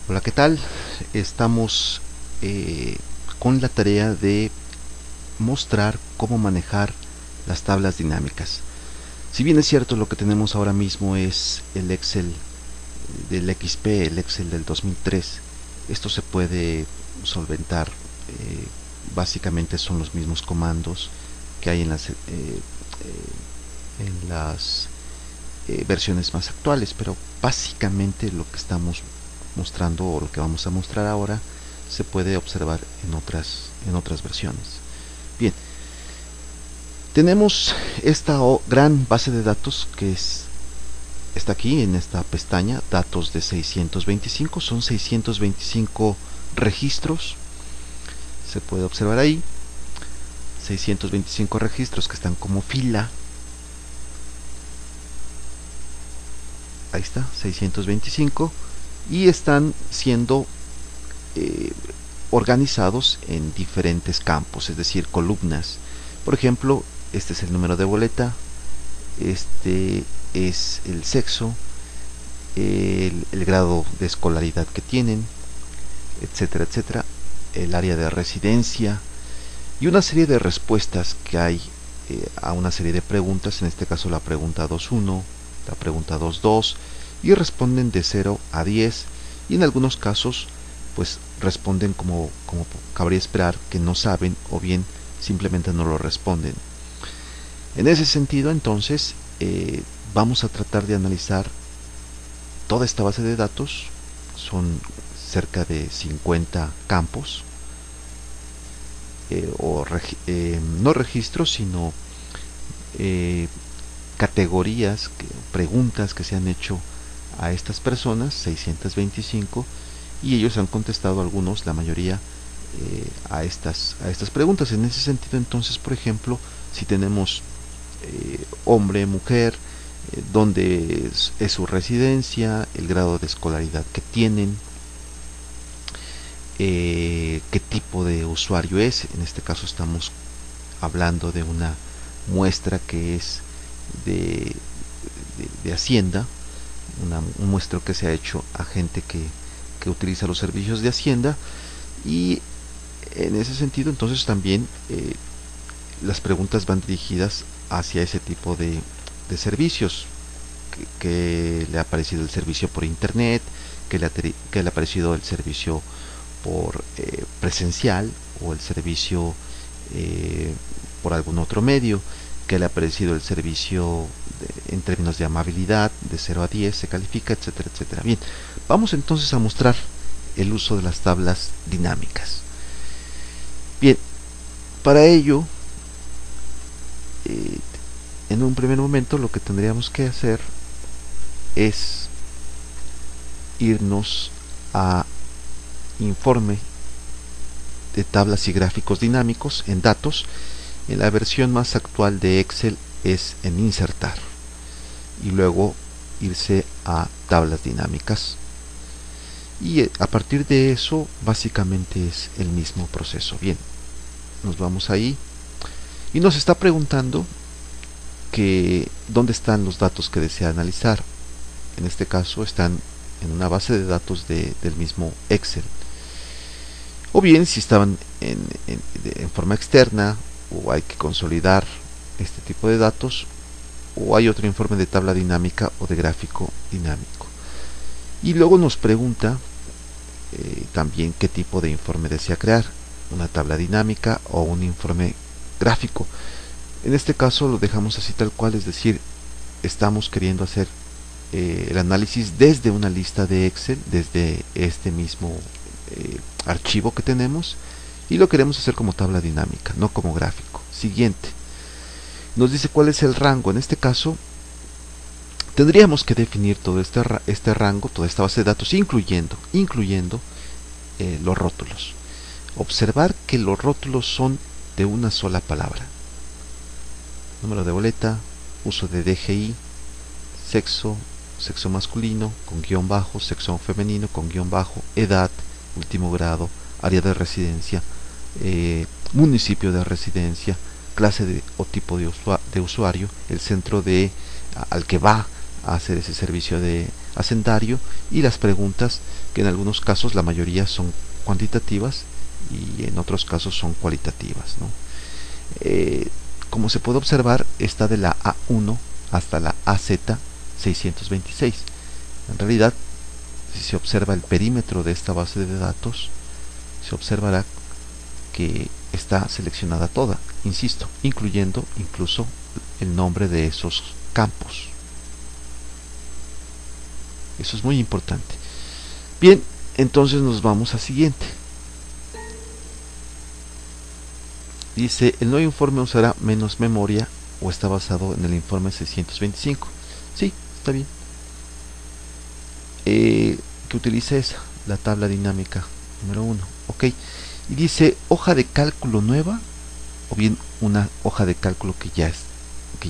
Hola, ¿qué tal? Estamos con la tarea de mostrar cómo manejar las tablas dinámicas. Si bien es cierto, lo que tenemos ahora mismo es el Excel del XP, el Excel del 2003, esto se puede solventar. Básicamente son los mismos comandos que hay en las versiones más actuales, pero básicamente lo que estamos mostrando o lo que vamos a mostrar ahora se puede observar en otras versiones. Bien, tenemos esta gran base de datos que está aquí en esta pestaña, datos de 625, son 625 registros, se puede observar ahí, 625 registros que están como fila. Ahí está, 625, y están siendo organizados en diferentes campos, es decir, columnas. Por ejemplo, este es el número de boleta, este es el sexo, el grado de escolaridad que tienen, etcétera, etcétera, el área de residencia y una serie de respuestas que hay a una serie de preguntas, en este caso la pregunta 2.1, la pregunta 2.2, y responden de 0 a 10, y en algunos casos pues responden como cabría esperar, que no saben, o bien simplemente no lo responden. En ese sentido, entonces, vamos a tratar de analizar toda esta base de datos. Son cerca de 50 campos, no registros, sino categorías, preguntas que se han hecho a estas personas, 625, y ellos han contestado algunos, la mayoría, a estas preguntas. En ese sentido, entonces, por ejemplo, si tenemos hombre, mujer, dónde es su residencia, el grado de escolaridad que tienen, qué tipo de usuario es. En este caso estamos hablando de una muestra que es de Hacienda, un muestreo que se ha hecho a gente que utiliza los servicios de Hacienda, y en ese sentido entonces también las preguntas van dirigidas hacia ese tipo de servicios, que le ha parecido el servicio por internet, que le ha parecido el servicio por presencial, o el servicio por algún otro medio, que le ha parecido el servicio en términos de amabilidad, de 0 a 10 se califica, etcétera, etcétera. Bien, vamos entonces a mostrar el uso de las tablas dinámicas. Bien, para ello, en un primer momento lo que tendríamos que hacer es irnos a informe de tablas y gráficos dinámicos en datos. En la versión más actual de Excel es en insertar, y luego irse a tablas dinámicas, y a partir de eso básicamente es el mismo proceso. Bien, nos vamos ahí y nos está preguntando que dónde están los datos que desea analizar. En este caso están en una base de datos del mismo Excel, o bien si estaban en forma externa, o hay que consolidar este tipo de datos, o hay otro informe de tabla dinámica o de gráfico dinámico. Y luego nos pregunta también qué tipo de informe desea crear, una tabla dinámica o un informe gráfico. En este caso lo dejamos así tal cual, es decir, estamos queriendo hacer el análisis desde una lista de Excel, desde este mismo archivo que tenemos, y lo queremos hacer como tabla dinámica, no como gráfico. Siguiente, nos dice cuál es el rango. En este caso tendríamos que definir todo este rango, toda esta base de datos, incluyendo los rótulos. Observar que los rótulos son de una sola palabra: número de boleta, uso de DGI, sexo masculino con guión bajo, sexo femenino con guión bajo, edad, último grado, área de residencia, municipio de residencia, clase o tipo de usuario, el centro al que va a hacer ese servicio de hacendario, y las preguntas, que en algunos casos la mayoría son cuantitativas y en otros casos son cualitativas, ¿no? Como se puede observar, está de la A1 hasta la AZ626. En realidad, si se observa el perímetro de esta base de datos, se observará que está seleccionada toda, insisto, incluyendo incluso el nombre de esos campos. Eso es muy importante. Bien, entonces nos vamos al siguiente. Dice, el nuevo informe usará menos memoria o está basado en el informe 625. Sí, está bien. Que utilice esa, la tabla dinámica número 1. Ok. Y dice, hoja de cálculo nueva o bien una hoja de cálculo que ya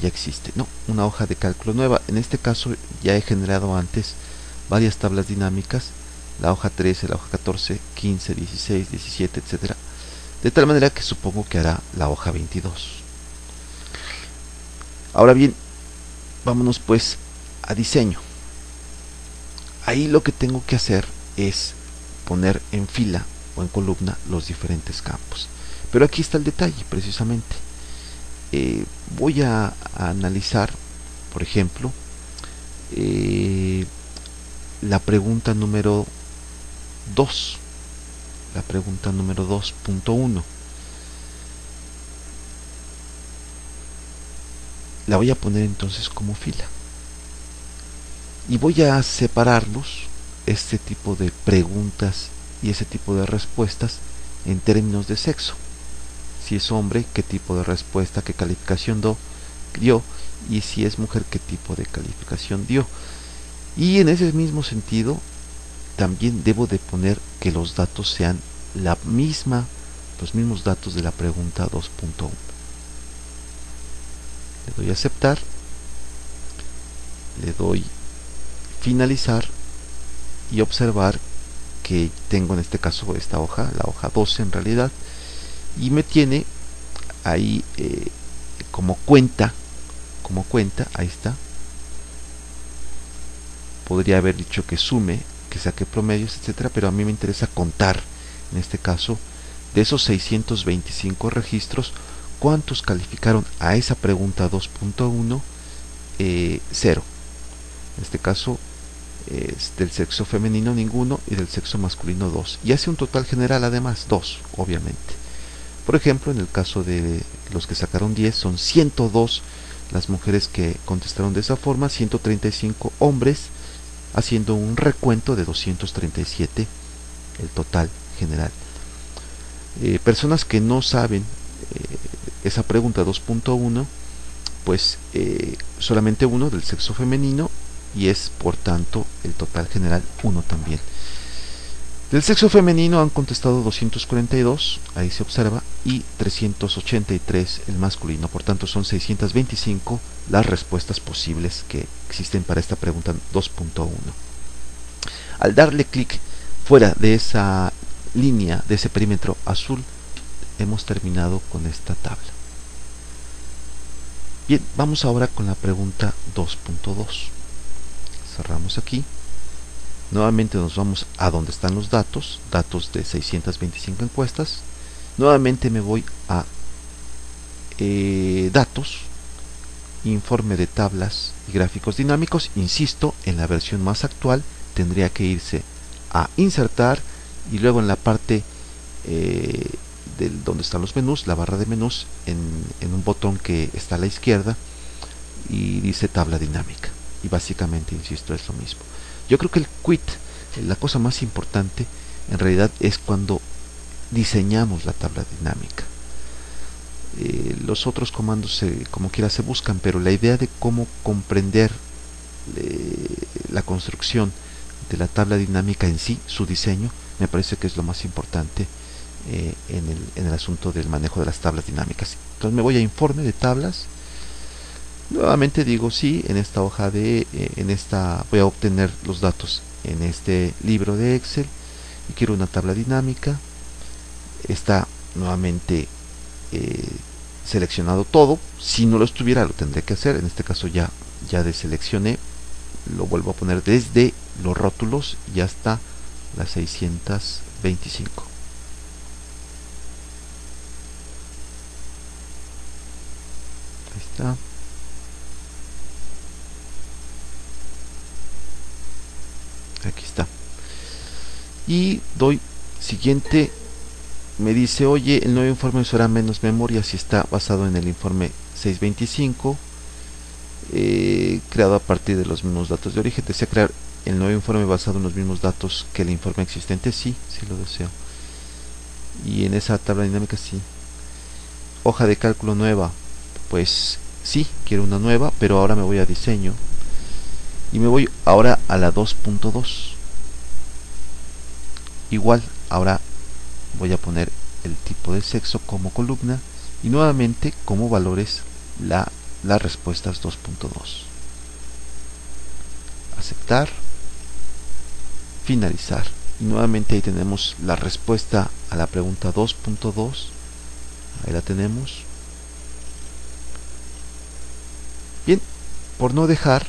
existe. No, una hoja de cálculo nueva. En este caso ya he generado antes varias tablas dinámicas, la hoja 13, la hoja 14, 15, 16, 17, etcétera. De tal manera que supongo que hará la hoja 22. Ahora bien, vámonos pues a diseño. Ahí lo que tengo que hacer es poner en fila o en columna los diferentes campos. Pero aquí está el detalle, precisamente. Voy a analizar, por ejemplo, la pregunta número 2. La pregunta número 2.1. La voy a poner entonces como fila. Y voy a separarlos, este tipo de preguntas y ese tipo de respuestas, en términos de sexo. Si es hombre, qué tipo de respuesta, qué calificación dio, y si es mujer, qué tipo de calificación dio. Y en ese mismo sentido, también debo de poner que los datos sean los mismos datos de la pregunta 2.1. Le doy a aceptar, le doy finalizar y observar que tengo en este caso esta hoja, la hoja 12 en realidad, y me tiene ahí como cuenta, ahí está. Podría haber dicho que sume, que saque promedios, etcétera, pero a mí me interesa contar, en este caso, de esos 625 registros, cuántos calificaron a esa pregunta 2.1 0. En este caso, del sexo femenino ninguno y del sexo masculino 2. Y hace un total general además 2, obviamente. Por ejemplo, en el caso de los que sacaron 10, son 102 las mujeres que contestaron de esa forma, 135 hombres, haciendo un recuento de 237 el total general. Personas que no saben esa pregunta 2.1, pues solamente uno del sexo femenino, y es por tanto el total general 1 también. Del sexo femenino han contestado 242, ahí se observa, y 383 el masculino, por tanto son 625 las respuestas posibles que existen para esta pregunta 2.1. Al darle clic fuera de esa línea, de ese perímetro azul, hemos terminado con esta tabla. Bien, vamos ahora con la pregunta 2.2. Cerramos aquí. Nuevamente nos vamos a donde están los datos de 625 encuestas. Nuevamente me voy a datos, informe de tablas y gráficos dinámicos. Insisto, en la versión más actual tendría que irse a insertar y luego en la parte donde están los menús, la barra de menús, en un botón que está a la izquierda y dice tabla dinámica. Y básicamente, insisto, es lo mismo. Yo creo que el quit, la cosa más importante en realidad es cuando diseñamos la tabla dinámica. Los otros comandos como quiera se buscan, pero la idea de cómo comprender la construcción de la tabla dinámica en sí, su diseño, me parece que es lo más importante en el asunto del manejo de las tablas dinámicas. Entonces me voy a informe de tablas. Nuevamente digo sí, en esta hoja voy a obtener los datos en este libro de Excel y quiero una tabla dinámica. Está nuevamente seleccionado todo. Si no lo estuviera lo tendré que hacer. En este caso ya deseleccioné lo vuelvo a poner desde los rótulos y hasta las 625. Ahí está. Aquí está. Y doy siguiente. Me dice, oye, el nuevo informe usará menos memoria si está basado en el informe 625, creado a partir de los mismos datos de origen. ¿Desea crear el nuevo informe basado en los mismos datos que el informe existente? Sí, sí lo deseo. Y en esa tabla dinámica sí. Hoja de cálculo nueva, pues sí, quiero una nueva, pero ahora me voy a diseño y me voy ahora a la 2.2. igual, ahora voy a poner el tipo de sexo como columna y nuevamente como valores las respuestas 2.2. Aceptar, finalizar, y nuevamente ahí tenemos la respuesta a la pregunta 2.2. ahí la tenemos. Bien, por no dejar,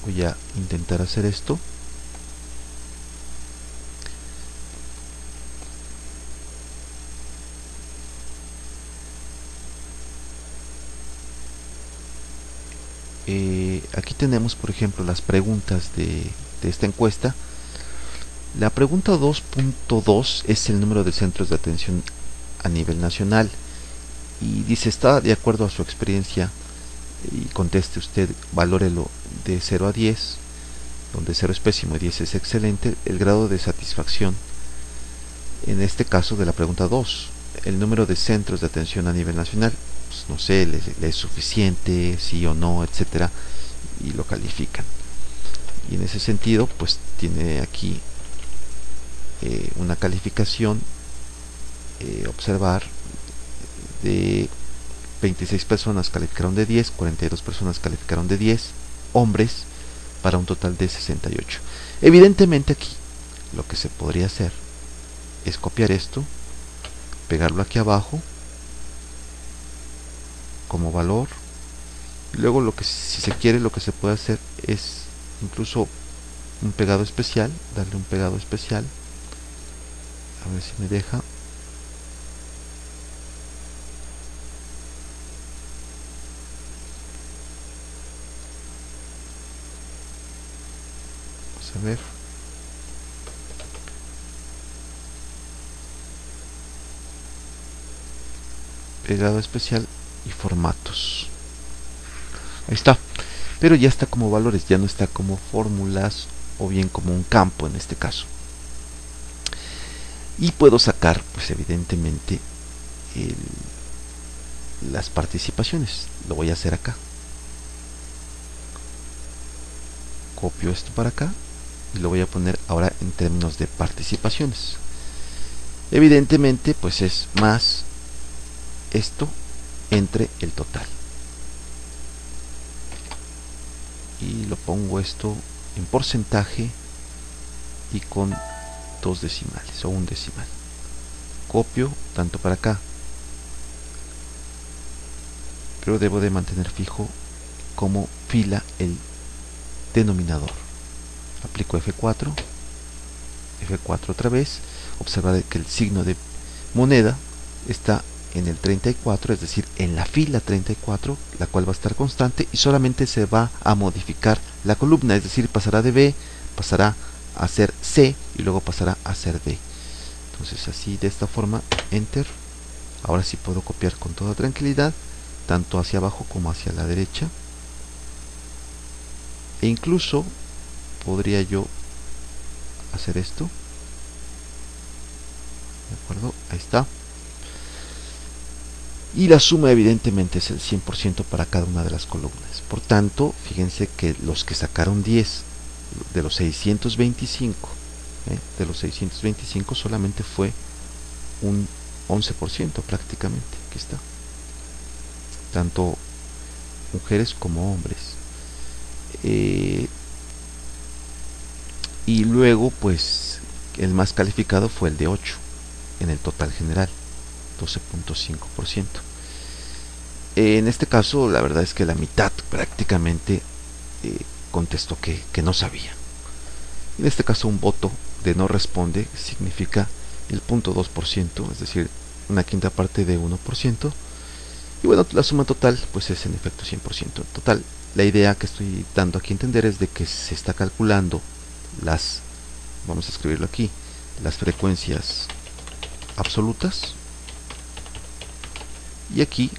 voy a intentar hacer esto. Aquí tenemos, por ejemplo, las preguntas de esta encuesta. La pregunta 2.2 es el número de centros de atención a nivel nacional y dice, ¿está de acuerdo a su experiencia? Y conteste usted, valórelo de 0 a 10, donde 0 es pésimo y 10 es excelente, el grado de satisfacción, en este caso de la pregunta 2, el número de centros de atención a nivel nacional. Pues no sé, le es suficiente, sí o no, etcétera, y lo califican. Y en ese sentido, pues tiene aquí una calificación, observar, de 26 personas calificaron de 10, 42 personas calificaron de 10, hombres, para un total de 68. Evidentemente aquí lo que se podría hacer es copiar esto, pegarlo aquí abajo como valor, y luego lo que, si se quiere, lo que se puede hacer es incluso un pegado especial, darle un pegado especial, a ver si me deja. Vamos a ver. Pegado especial y formatos. Ahí está. Pero ya está como valores, ya no está como fórmulas o bien como un campo en este caso. Y puedo sacar, pues evidentemente, las participaciones. Lo voy a hacer acá. Copio esto para acá y lo voy a poner ahora en términos de participaciones. Evidentemente, pues es más esto entre el total. Y lo pongo esto en porcentaje y con 2 decimales o un decimal. Copio tanto para acá, pero debo de mantener fijo como fila el denominador. Aplico F4, F4 otra vez. Observa que el signo de moneda está en el 34, es decir, en la fila 34, la cual va a estar constante y solamente se va a modificar la columna, es decir, pasará de B, pasará a ser C y luego pasará a ser D. Entonces así, de esta forma, Enter. Ahora sí puedo copiar con toda tranquilidad, tanto hacia abajo como hacia la derecha. E incluso podría yo hacer esto. ¿De acuerdo? Ahí está. Y la suma evidentemente es el 100% para cada una de las columnas. Por tanto, fíjense que los que sacaron 10 de los 625, de los 625 solamente fue un 11% prácticamente. Aquí está. Tanto mujeres como hombres. Y luego, pues, el más calificado fue el de 8 en el total general, 12.5%. En este caso, la verdad es que la mitad prácticamente contestó que no sabía. En este caso un voto de no responde significa el 0.2%, es decir, una quinta parte de 1%. Y bueno, la suma total pues es en efecto 100%. Total, la idea que estoy dando aquí a entender es de que se está calculando las, vamos a escribirlo aquí, las frecuencias absolutas, y aquí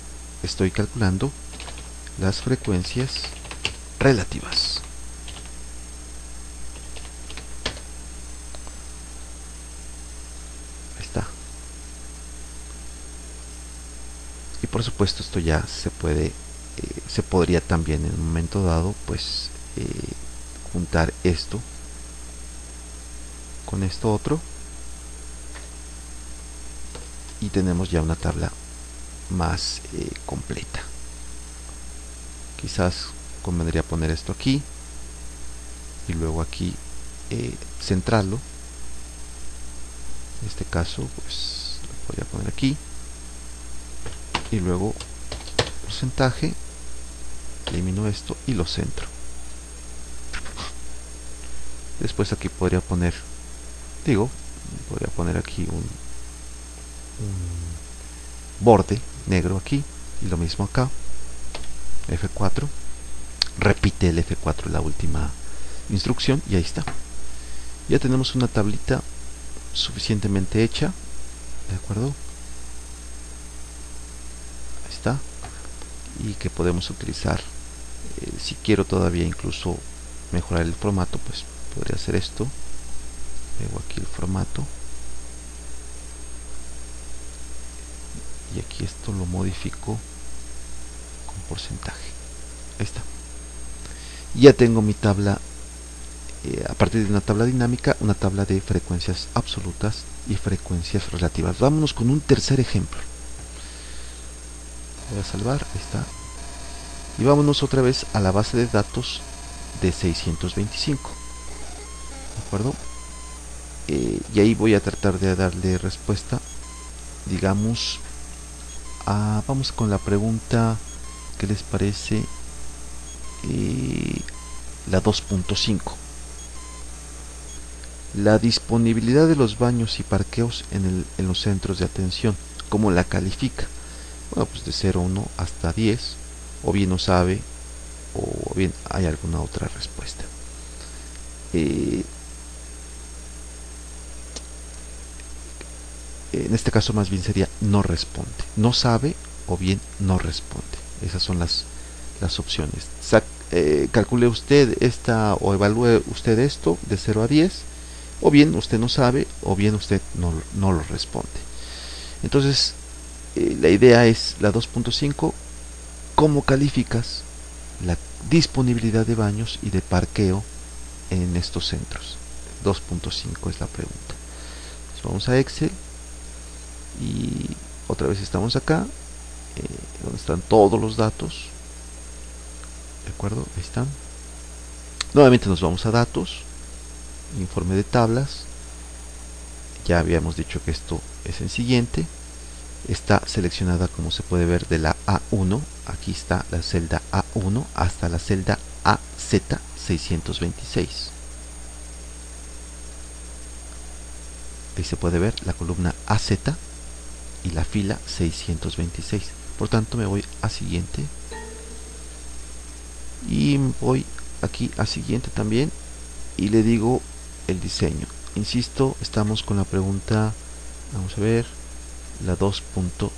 estoy calculando las frecuencias relativas. Ahí está. Y por supuesto esto ya se puede, se podría también en un momento dado pues juntar esto con esto otro, y tenemos ya una tabla más completa. Quizás convendría poner esto aquí y luego aquí centrarlo. En este caso pues lo podría poner aquí y luego porcentaje, elimino esto y lo centro. Después aquí podría poner, podría poner aquí un borde negro aquí, y lo mismo acá, F4, repite el F4 la última instrucción, y ahí está. Ya tenemos una tablita suficientemente hecha, ¿de acuerdo? Ahí está, y que podemos utilizar. Si quiero todavía incluso mejorar el formato, pues podría hacer esto, pego aquí el formato, y aquí esto lo modifico con porcentaje. Ahí está. Ya tengo mi tabla, a partir de una tabla dinámica, una tabla de frecuencias absolutas y frecuencias relativas. Vámonos con un tercer ejemplo. Voy a salvar, ahí está. Y vámonos otra vez a la base de datos de 625. ¿De acuerdo? Y ahí voy a tratar de darle respuesta, digamos, vamos con la pregunta, ¿qué les parece? La 2.5. La disponibilidad de los baños y parqueos en los centros de atención, ¿cómo la califica? Bueno, pues de 0,1 hasta 10, o bien no sabe, o bien hay alguna otra respuesta. En este caso más bien sería no responde, no sabe o bien no responde. Esas son las opciones. Calcule usted esta o evalúe usted esto de 0 a 10, o bien usted no sabe o bien usted no lo responde. Entonces la idea es la 2.5, ¿cómo calificas la disponibilidad de baños y de parqueo en estos centros? 2.5 es la pregunta. Entonces vamos a Excel y otra vez estamos acá, donde están todos los datos, de acuerdo, ahí están. Nuevamente nos vamos a datos, informe de tablas. Ya habíamos dicho que esto es el siguiente, está seleccionada, como se puede ver, de la A1, aquí está la celda A1 hasta la celda AZ626. Ahí se puede ver la columna AZ y la fila 626. Por tanto me voy a siguiente y voy aquí a siguiente también y le digo el diseño. Insisto, estamos con la pregunta, vamos a ver, la 2.5,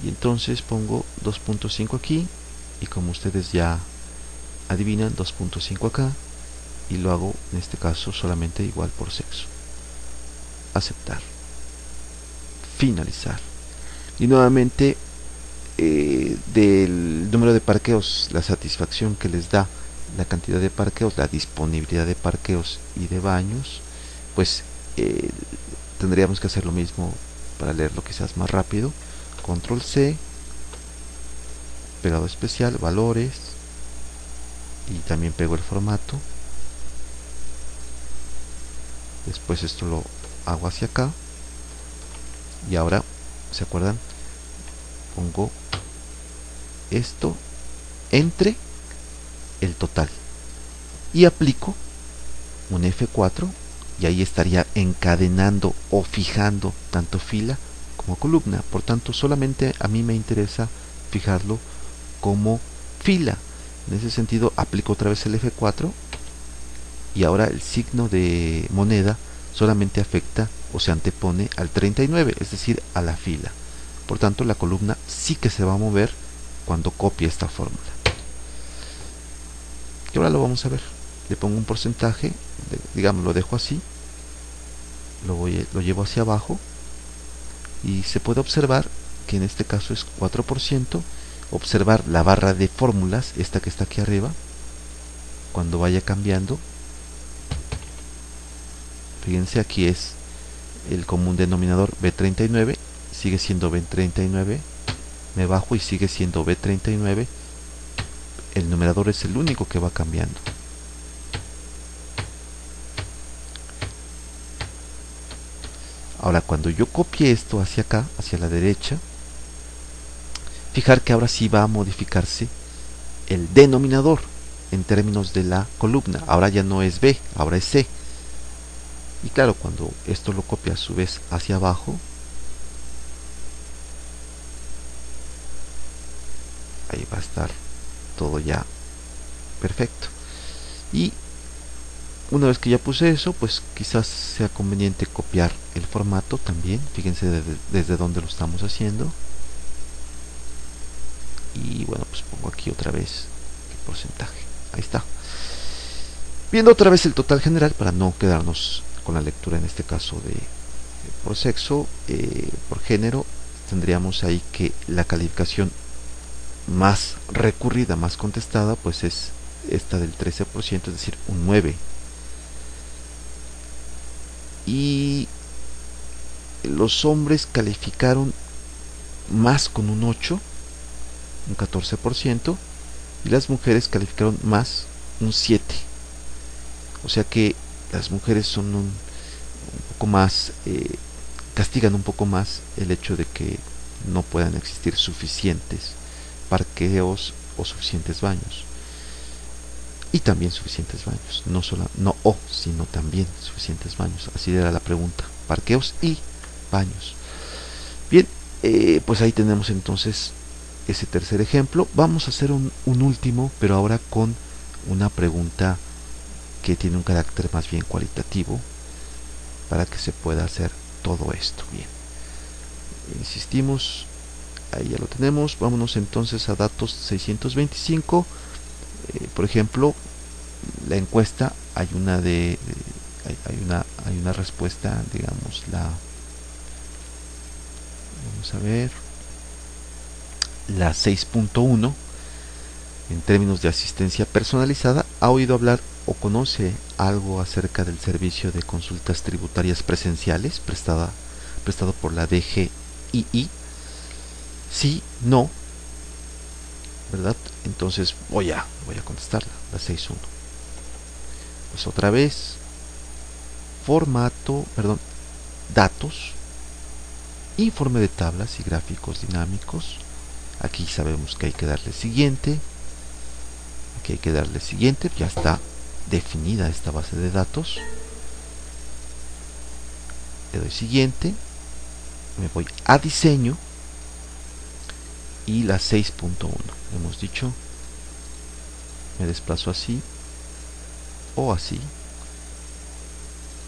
y entonces pongo 2.5 aquí, y como ustedes ya adivinan, 2.5 acá, y lo hago en este caso solamente igual por sexo. Aceptar, finalizar, y nuevamente del número de parqueos, la satisfacción que les da la cantidad de parqueos, la disponibilidad de parqueos y de baños, pues tendríamos que hacer lo mismo para leerlo quizás más rápido. Control C, pegado especial, valores, y también pego el formato. Después esto lo hago hacia acá, y ahora, ¿se acuerdan? Pongo esto entre el total y aplico un F4 y ahí estaría encadenando o fijando tanto fila como columna. Por tanto, solamente a mí me interesa fijarlo como fila. En ese sentido, aplico otra vez el F4 y ahora el signo de moneda solamente afecta o se antepone al 39, es decir, a la fila. Por tanto, la columna sí que se va a mover cuando copie esta fórmula. Y ahora lo vamos a ver. Le pongo un porcentaje, digamos, lo dejo así, lo llevo hacia abajo y se puede observar que en este caso es 4%. Observar la barra de fórmulas, esta que está aquí arriba, cuando vaya cambiando. Fíjense, aquí es el común denominador B39, sigue siendo B39, me bajo y sigue siendo B39, el numerador es el único que va cambiando. Ahora, cuando yo copie esto hacia acá, hacia la derecha, fijar que ahora sí va a modificarse el denominador en términos de la columna. Ahora ya no es B, ahora es C. Y claro, cuando esto lo copia a su vez hacia abajo, ahí va a estar todo ya perfecto. Y una vez que ya puse eso, pues quizás sea conveniente copiar el formato también. Fíjense desde dónde lo estamos haciendo. Y bueno, pues pongo aquí otra vez el porcentaje. Ahí está. Viendo otra vez el total general para no quedarnos con la lectura en este caso de por sexo, por género, tendríamos ahí que la calificación más recurrida, más contestada, pues es esta del 13%, es decir, un 9. Y los hombres calificaron más con un 8, un 14%, y las mujeres calificaron más, un 7. O sea que las mujeres son un poco más, castigan un poco más el hecho de que no puedan existir suficientes parqueos o suficientes baños. Y también suficientes baños, no o, sino también suficientes baños. Así era la pregunta, parqueos y baños. Bien, pues ahí tenemos entonces ese tercer ejemplo. Vamos a hacer un último, pero ahora con una pregunta que tiene un carácter más bien cualitativo para que se pueda hacer todo esto. Bien, insistimos, ahí ya lo tenemos. Vámonos entonces a datos 625. Por ejemplo, la encuesta, hay una hay una respuesta, digamos, vamos a ver, la 6.1. En términos de asistencia personalizada, ¿ha oído hablar o conoce algo acerca del servicio de consultas tributarias presenciales prestado por la DGII? Sí, no, ¿verdad? Entonces voy a contestarla, la 6.1. Pues otra vez, datos, informe de tablas y gráficos dinámicos. Aquí sabemos que hay que darle siguiente. Aquí hay que darle siguiente, ya está definida esta base de datos. Le doy siguiente, me voy a diseño y la 6.1, hemos dicho, me desplazo así o así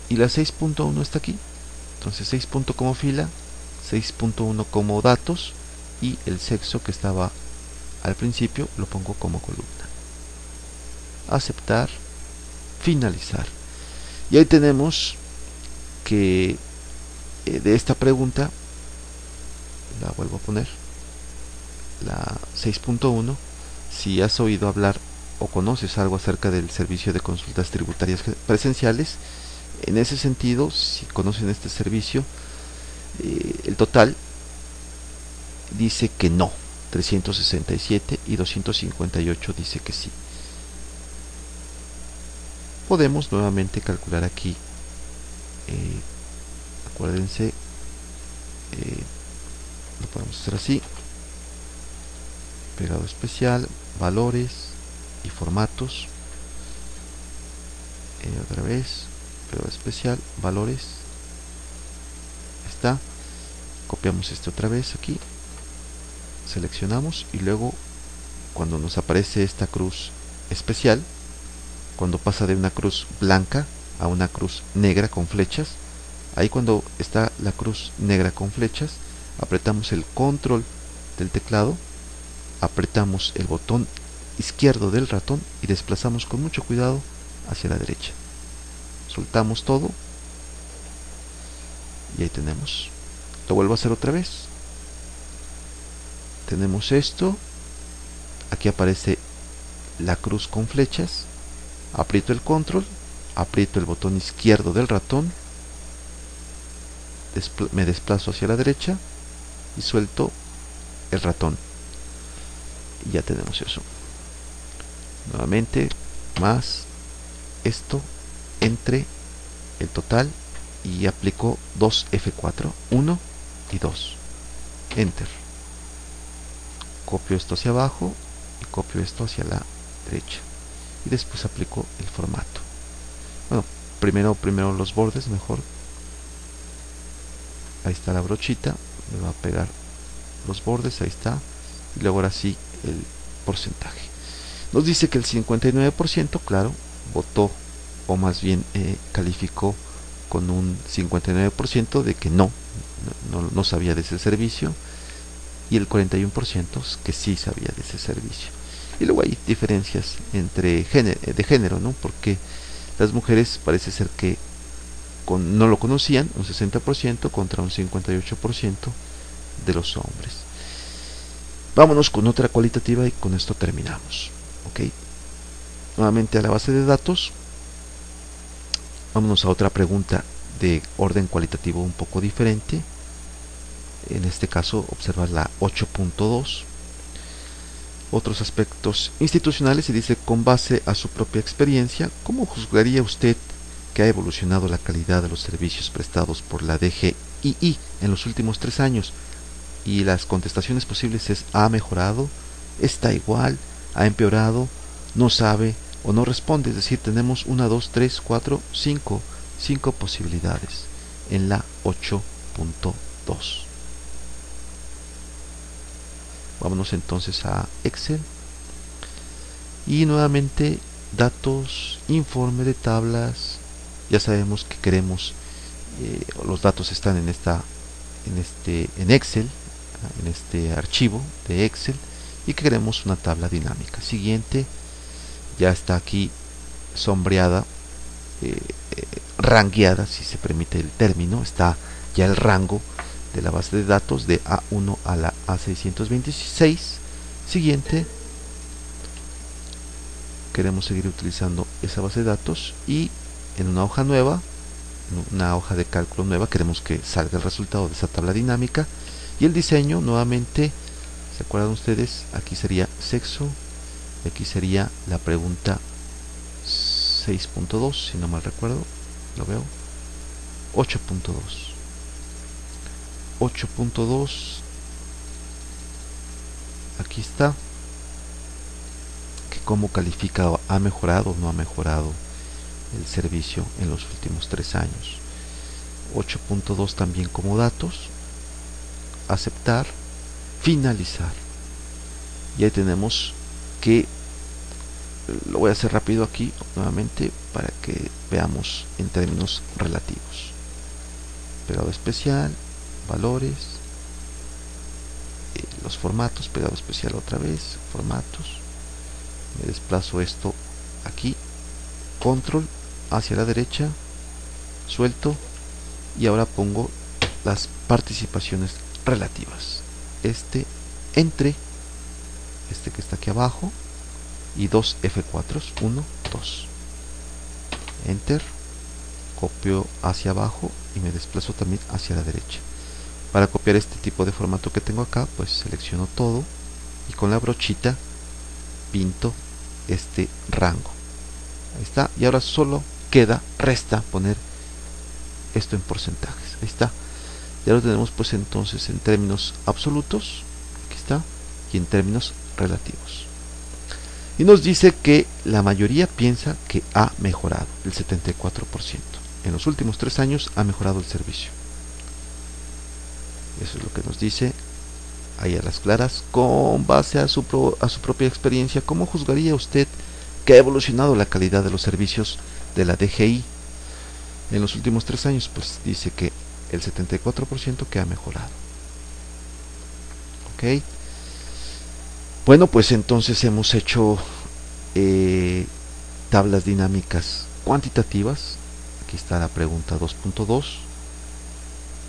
y la 6.1 está aquí. Entonces 6. como fila, 6.1 como datos y el sexo que estaba al principio lo pongo como columna. Aceptar, finalizar. Y ahí tenemos que de esta pregunta, la vuelvo a poner, la 6.1, si has oído hablar o conoces algo acerca del servicio de consultas tributarias presenciales. En ese sentido, si conocen este servicio, el total dice que no, 367, y 258 dice que sí. Podemos nuevamente calcular aquí, acuérdense, lo podemos hacer así, pegado especial, valores, y formatos, otra vez, periodo especial, valores, está, copiamos este otra vez aquí, seleccionamos y luego cuando nos aparece esta cruz especial, cuando pasa de una cruz blanca a una cruz negra con flechas, ahí cuando está la cruz negra con flechas, apretamos el control del teclado, apretamos el botón izquierdo del ratón y desplazamos con mucho cuidado hacia la derecha. Soltamos todo y ahí tenemos. Lo vuelvo a hacer otra vez. Tenemos esto. Aquí aparece la cruz con flechas. Aprieto el control, aprieto el botón izquierdo del ratón, me desplazo hacia la derecha y suelto el ratón. Y ya tenemos eso. Nuevamente, más esto entre el total y aplico 2 F4, 1 y 2, enter, copio esto hacia abajo y copio esto hacia la derecha y después aplico el formato. Bueno, primero los bordes, mejor. Ahí está la brochita, me va a pegar los bordes, ahí está, y luego ahora sí el porcentaje. Nos dice que el 59%, claro, votó, o más bien calificó con un 59% de que no sabía de ese servicio, y el 41% que sí sabía de ese servicio. Y luego hay diferencias entre de género, ¿no? Porque las mujeres parece ser que no lo conocían, un 60% contra un 58% de los hombres. Vámonos con otra cualitativa y con esto terminamos. Ok, nuevamente a la base de datos. Vámonos a otra pregunta de orden cualitativo un poco diferente. En este caso observa la 8.2. Otros aspectos institucionales, y dice: con base a su propia experiencia, ¿cómo juzgaría usted que ha evolucionado la calidad de los servicios prestados por la DGII en los últimos 3 años? Y las contestaciones posibles es: ha mejorado, está igual, ha empeorado, no sabe o no responde. Es decir, tenemos 1, 2, 3, 4, 5 posibilidades en la 8.2. Vámonos entonces a Excel y nuevamente datos, informe de tablas. Ya sabemos que queremos los datos están en Excel, en este archivo de Excel, y que queremos una tabla dinámica. Siguiente, ya está aquí sombreada, rangueada, si se permite el término, está ya el rango de la base de datos de A1 a la A626. Siguiente, queremos seguir utilizando esa base de datos y en una hoja nueva, una hoja de cálculo nueva, queremos que salga el resultado de esa tabla dinámica. Y el diseño, nuevamente, ¿se acuerdan ustedes? Aquí sería sexo, aquí sería la pregunta 6.2, si no mal recuerdo, lo veo, 8.2, aquí está, que cómo califica, ha mejorado o no ha mejorado el servicio en los últimos 3 años. 8.2 también como datos, aceptar, finalizar, y ahí tenemos que, lo voy a hacer rápido aquí nuevamente para que veamos en términos relativos. Pegado especial, valores, los formatos, pegado especial otra vez, formatos, me desplazo esto aquí, control hacia la derecha, suelto y ahora pongo las participaciones relativas, entre que está aquí abajo y 2 F4, 1, 2, enter, copio hacia abajo y me desplazo también hacia la derecha. Para copiar este tipo de formato que tengo acá, pues selecciono todo y con la brochita pinto este rango. Ahí está, y ahora solo resta poner esto en porcentajes. Ahí está, ya lo tenemos pues entonces en términos absolutos, aquí está, y en términos relativos. Y nos dice que la mayoría piensa que ha mejorado, el 74%. En los últimos 3 años ha mejorado el servicio. Eso es lo que nos dice ahí a las claras. Con base a su propia experiencia, ¿cómo juzgaría usted que ha evolucionado la calidad de los servicios de la DGI en los últimos 3 años? Pues dice que el 74% que ha mejorado. Ok. Bueno, pues entonces hemos hecho tablas dinámicas cuantitativas. Aquí está la pregunta 2.2.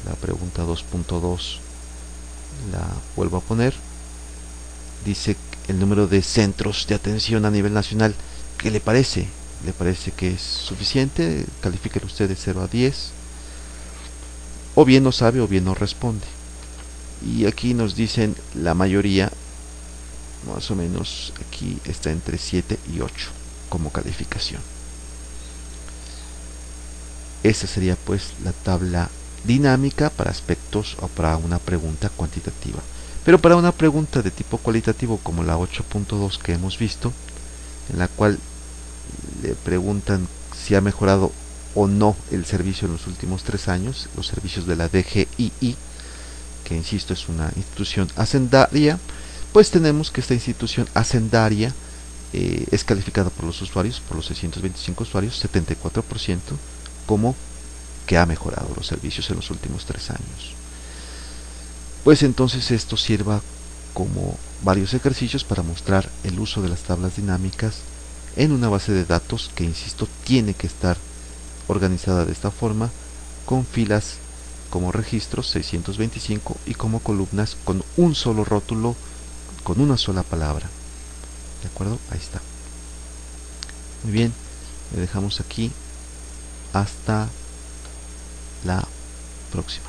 La pregunta 2.2 la vuelvo a poner. Dice el número de centros de atención a nivel nacional. ¿Qué le parece? ¿Le parece que es suficiente? Califíquelo usted de 0 a 10. O bien no sabe o bien no responde. Y aquí nos dicen la mayoría, más o menos aquí está entre 7 y 8 como calificación. Esa sería pues la tabla dinámica para aspectos o para una pregunta cuantitativa. Pero para una pregunta de tipo cualitativo como la 8.2 que hemos visto, en la cual le preguntan si ha mejorado o no el servicio en los últimos 3 años, los servicios de la DGII, que insisto es una institución hacendaria, pues tenemos que esta institución hacendaria es calificada por los usuarios, por los 625 usuarios, 74%, como que ha mejorado los servicios en los últimos 3 años. Pues entonces esto sirva como varios ejercicios para mostrar el uso de las tablas dinámicas en una base de datos que, insisto, tiene que estar organizada de esta forma, con filas como registros 625 y como columnas con un solo rótulo, con una sola palabra. ¿De acuerdo? Ahí está. Muy bien, le dejamos aquí. Hasta la próxima.